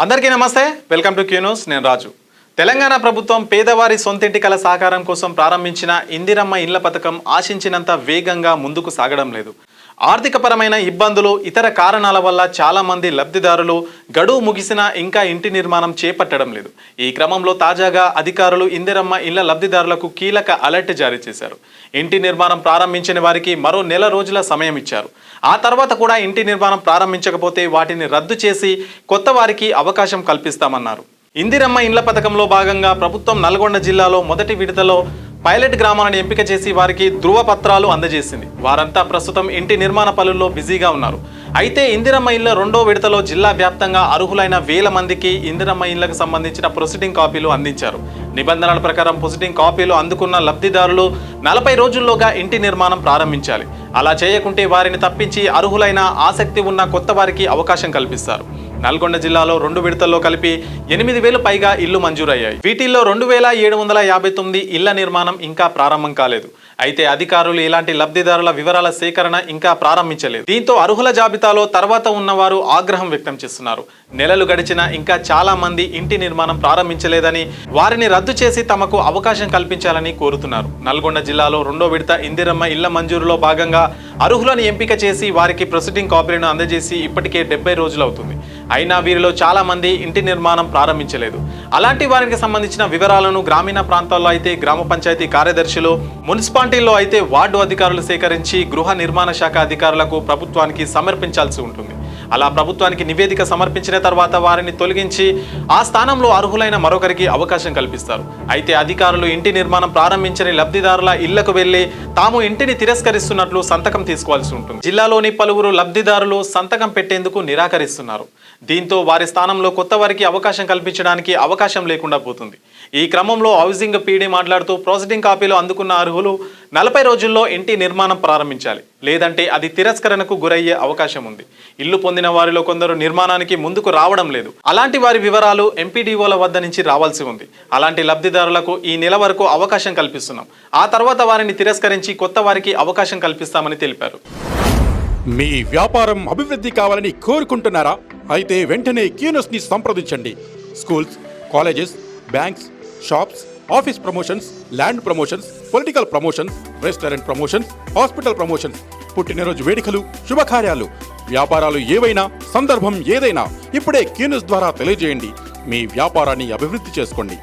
అందరికీ నమస్తే, welcome to Q news. నేను రాజు. తెలంగాణ ప్రభుత్వం పేదవారి సొంతింటి కల సాకారం కోసం ప్రారంభించిన ఇందిరమ్మ ఇళ్ల పథకం ఆశించినంత వేగంగా ముందుకు సాగడం లేదు. ఆర్థికపరమైన ఇబ్బందులు, ఇతర కారణాల వల్ల చాలా మంది లబ్ధిదారులు గడువు ముగిసినా ఇంకా ఇంటి నిర్మాణం చేపట్టడం లేదు. ఈ క్రమంలో తాజాగా అధికారులు ఇందిరమ్మ ఇళ్ల లబ్ధిదారులకు కీలక అలర్ట్ జారీ చేశారు. ఇంటి నిర్మాణం ప్రారంభించిన వారికి మరో నెల రోజుల సమయం ఇచ్చారు. ఆ తర్వాత కూడా ఇంటి నిర్మాణం ప్రారంభించకపోతే వాటిని రద్దు చేసి కొత్త వారికి అవకాశం కల్పిస్తామన్నారు. ఇందిరమ్మ ఇండ్ల పథకంలో భాగంగా ప్రభుత్వం నల్గొండ జిల్లాలో మొదటి విడతలో పైలట్ గ్రామాలను ఎంపిక చేసి వారికి ధృవపత్రాలు అందజేసింది. వారంతా ప్రస్తుతం ఇంటి నిర్మాణ పనుల్లో బిజీగా ఉన్నారు. అయితే ఇందిరమ్మ ఇళ్ల రెండో విడతలో జిల్లా వ్యాప్తంగా అర్హులైన 1000 మందికి ఇందిరమ్మ ఇళ్లకు సంబంధించిన ప్రొసీడింగ్ కాపీలు అందించారు. నిబంధనల ప్రకారం ప్రొసీడింగ్ కాపీలు అందుకున్న లబ్ధిదారులు 40 రోజుల్లోగా ఇంటి నిర్మాణం ప్రారంభించాలి. అలా చేయకుంటే వారిని తప్పించి అర్హులైన ఆసక్తి ఉన్న కొత్త వారికి అవకాశం కల్పిస్తారు. నల్గొండ జిల్లాలో 2 విడతల్లో కలిపి 8000 పైగా ఇళ్లు మంజూరయ్యాయి. వీటిల్లో 2759 ఇళ్ల నిర్మాణం ఇంకా ప్రారంభం కాలేదు. అయితే అధికారులు ఇలాంటి లబ్ధిదారుల వివరాల సేకరణ ఇంకా ప్రారంభించలేదు. దీంతో అర్హుల జాబితాలో తర్వాత ఉన్నవారు ఆగ్రహం వ్యక్తం చేస్తున్నారు. నెలలు గడిచినా ఇంకా చాలా మంది ఇంటి నిర్మాణం ప్రారంభించలేదని, వారిని రద్దు చేసి తమకు అవకాశం కల్పించాలని కోరుతున్నారు. నల్గొండ జిల్లాలో 2వ విడత ఇందిరమ్మ ఇళ్ల మంజూరులో భాగంగా అర్హులను ఎంపిక చేసి వారికి ప్రొసీడింగ్ కాపీలను అందజేసి ఇప్పటికే 70 రోజులు అవుతుంది. అయినా వీరిలో చాలా మంది ఇంటి నిర్మాణం ప్రారంభించలేదు. అలాంటి వారికి సంబంధించిన వివరాలను గ్రామీణ ప్రాంతాల్లో అయితే గ్రామ పంచాయతీ కార్యదర్శులు, మున్సిపాలిటీల్లో అయితే వార్డు అధికారులు సేకరించి గృహ నిర్మాణ శాఖ అధికారులకు ప్రభుత్వానికి సమర్పించాల్సి ఉంటుంది. అలా ప్రభుత్వానికి నివేదిక సమర్పించిన తర్వాత వారిని తొలగించి ఆ స్థానంలో అర్హులైన మరొకరికి అవకాశం కల్పిస్తారు. అయితే అధికారులు ఇంటి నిర్మాణం ప్రారంభించని లబ్ధిదారుల ఇళ్లకు వెళ్లి తాము ఇంటిని తిరస్కరిస్తున్నట్లు సంతకం తీసుకోవాల్సి ఉంటుంది. జిల్లాలోని పలువురు లబ్ధిదారులు సంతకం పెట్టేందుకు నిరాకరిస్తున్నారు. దీంతో వారి స్థానంలో కొత్త వారికి అవకాశం కల్పించడానికి అవకాశం లేకుండా పోతుంది. ఈ క్రమంలో హౌసింగ్ పీడీ మాట్లాడుతూ ప్రొసీడింగ్ కాపీలు అందుకున్న అర్హులు 40 రోజుల్లో ఇంటి నిర్మాణం ప్రారంభించాలి. లేదంటే అది తిరస్కరణకు గురయ్యే అవకాశం ఉంది. ఇల్లు పొందిన వారిలో కొందరు నిర్మాణానికి ముందుకు రావడం లేదు. అలాంటి వారి వివరాలు ఎంపీడీఓల వద్ద నుంచి రావాల్సి ఉంది. అలాంటి లబ్ధిదారులకు ఈ నెల వరకు అవకాశం కల్పిస్తున్నాం. ఆ తర్వాత వారిని తిరస్కరించి కొత్త వారికి అవకాశం కల్పిస్తామని తెలిపారు. మీ వ్యాపారం అభివృద్ధి కావాలని కోరుకుంటున్నారా? అయితే వెంటనే క్యూ న్యూస్ని సంప్రదించండి. Schools, colleges, banks, shops, office promotions, land promotions, political promotions, restaurant promotions, hospital promotions, పుట్టినరోజు వేడుకలు, శుభకార్యాలు, వ్యాపారాలు ఏవైనా, సందర్భం ఏదైనా ఇప్పుడే క్యూ న్యూస్ ద్వారా తెలియజేయండి. మీ వ్యాపారాన్ని అభివృద్ధి చేసుకోండి.